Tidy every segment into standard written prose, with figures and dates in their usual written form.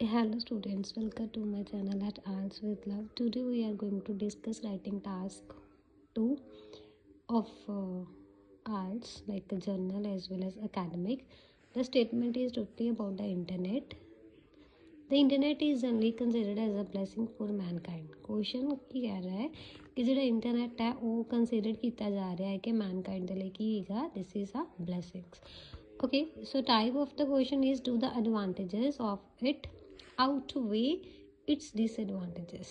Hello students, welcome to my channel at IELTS with Love. Today we are going to discuss writing task 2 of IELTS, like a journal as well as academic. The statement is totally about the internet. The internet is generally considered as a blessing for mankind. Question की कह रहा है कि जो internet है वो consider किया जा रहा है कि मैनकाइंड के लिए की है, this is a blessings. Okay, so type of the question is, do the advantages of it outweigh its disadvantages?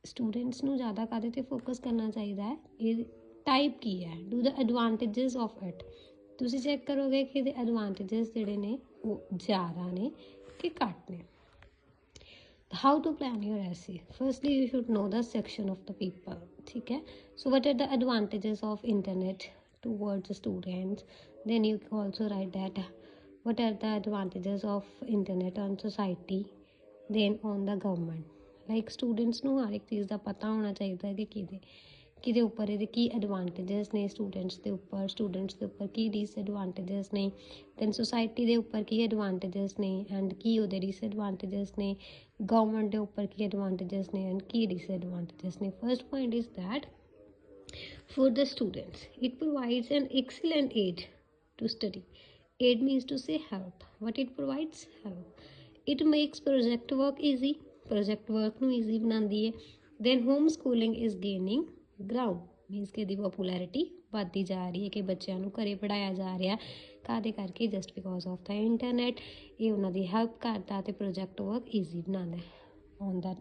Students ਨੂੰ ज़्यादा काहदे ते फोकस करना चाहिए है, ये टाइप की है. Do the advantages of it, तुसी चेक करोगे कि ਇਹਦੇ एडवांटेजेस ਜਿਹੜੇ ਨੇ ਉਹ ਜ਼ਿਆਦਾ ਨੇ कि घट ने. How to plan your essay? Firstly, you should know the section of the people. ठीक है, so what are the advantages of internet towards the students? Then you also write that what are the advantages of internet on society, then on the government. Like students ਨੂੰ ਹਰ ਇੱਕ ਚੀਜ਼ ਦਾ ਪਤਾ ਹੋਣਾ ਚਾਹੀਦਾ ਹੈ ਕਿ ਕਿਹਦੇ ਉੱਪਰ ਇਹਦੇ ਕੀ ਐਡਵਾਂਟੇजेस ਨੇ, ਸਟੂਡੈਂਟਸ ਦੇ ਉੱਪਰ ਕੀ ਡਿਸਐਡਵਾਂਟੇजेस ਨੇ, ਦੈਨ ਸੁਸਾਇਟੀ ਦੇ ਉੱਪਰ ਕੀ ਐਡਵਾਂਟੇजेस ਨੇ ਐਂਡ ਕੀ ਉਹਦੇ ਡਿਸਐਡਵਾਂਟੇजेस ਨੇ, ਗਵਰਨਮੈਂਟ ਦੇ ਉੱਪਰ ਕੀ ਐਡਵਾਂਟੇजेस ਨੇ ਐਂਡ ਕੀ ਡਿਸਐਡਵਾਂਟੇजेस ਨੇ. First point is that for the students it provides an excellent aid to study. Aid means to say help. What it provides? Help. It makes project work easy. Project work ਨੂੰ easy ਬਣਾਉਂਦੀ ਹੈ. Then homeschooling is gaining ground. Means ਕਿ ਇਹਦੀ popularity ਵੱਧਦੀ ਜਾ ਰਹੀ ਹੈ ਕਿ ਬੱਚਿਆਂ ਨੂੰ ਘਰੇ ਪੜ੍ਹਾਇਆ ਜਾ ਰਿਹਾ ਕਾਹਦੇ ਕਰਕੇ, just because of the internet. ਇਹ ਉਹਨਾਂ ਦੀ help ਕਰਦਾ ਤੇ project work easy ਬਣਾਉਂਦਾ.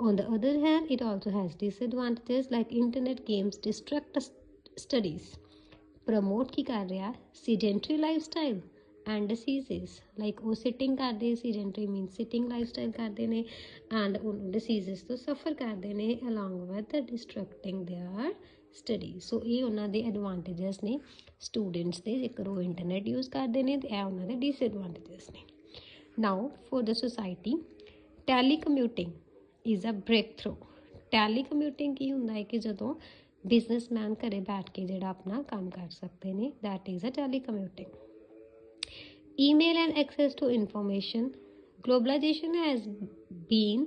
On the other hand, it also has disadvantages like internet games distract studies. Promote ਕੀ ਕਰ ਰਿਹਾ, sedentary lifestyle and diseases. Like ਉਹ sitting ਕਰਦੇ, sedentary means sitting lifestyle ਕਰਦੇ ਨੇ and ਉਹ diseases ਤੋਂ suffer ਕਰਦੇ ਨੇ along with the distracting their studies. So ਇਹ ਉਹਨਾਂ ਦੇ advantages ਨੇ students ਦੇ, ਜੇਕਰ ਉਹ internet use ਕਰਦੇ ਨੇ ਤੇ ਇਹ ਉਹਨਾਂ ਦੇ disadvantages ਨੇ. Now for the society, telecommuting is a breakthrough. Telecommuting ਕੀ ਹੁੰਦਾ ਹੈ ਕਿ ਜਦੋਂ ਬਿਜ਼ਨਸਮੈਨ ਘਰੇ ਬੈਠ ਕੇ ਜਿਹੜਾ ਆਪਣਾ ਕੰਮ ਕਰ ਸਕਦੇ ਨੇ, that is a telecommuting. Email and access to information. Globalization has been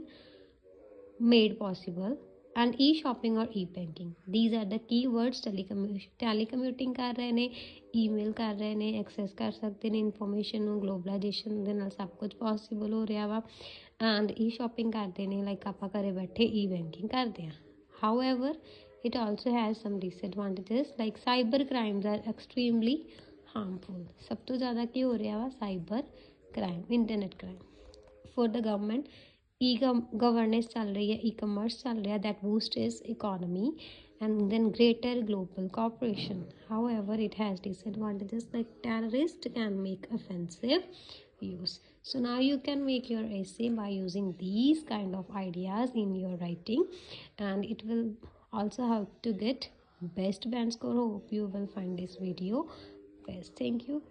made possible and e-shopping or e-banking. These are the key words. Telecommuting ਕਰ ਰਹੇ ਨੇ, email ਕਰ ਰਹੇ ਨੇ, access ਕਰ ਸਕਦੇ ਨੇ information ਨੂੰ. globalization ਦੇ ਨਾਲ ਸਭ ਕੁਝ possible ਹੋ ਰਿਹਾ ਵਾ and e-shopping ਕਰਦੇ ਨੇ, like ਆਪਾਂ ਘਰੇ ਬੈਠੇ e-banking ਕਰਦੇ ਹਾਂ. However, it also has some disadvantages like cyber crimes are extremely harmful. ਸਭ ਤੋਂ ਜ਼ਿਆਦਾ ਕੀ ਹੋ ਰਿਹਾ ਵਾ, cyber crime, internet crime. For the government, governance ਚੱਲ ਰਹੀ ਹੈ, e-commerce ਚੱਲ ਰਿਹਾ, that boosts its economy and then greater global cooperation. However, it has disadvantages like terrorists can make offensive use. So now you can make your essay by using these kind of ideas in your writing and it will also help to get best band score. Hope you will find this video best. Thank you.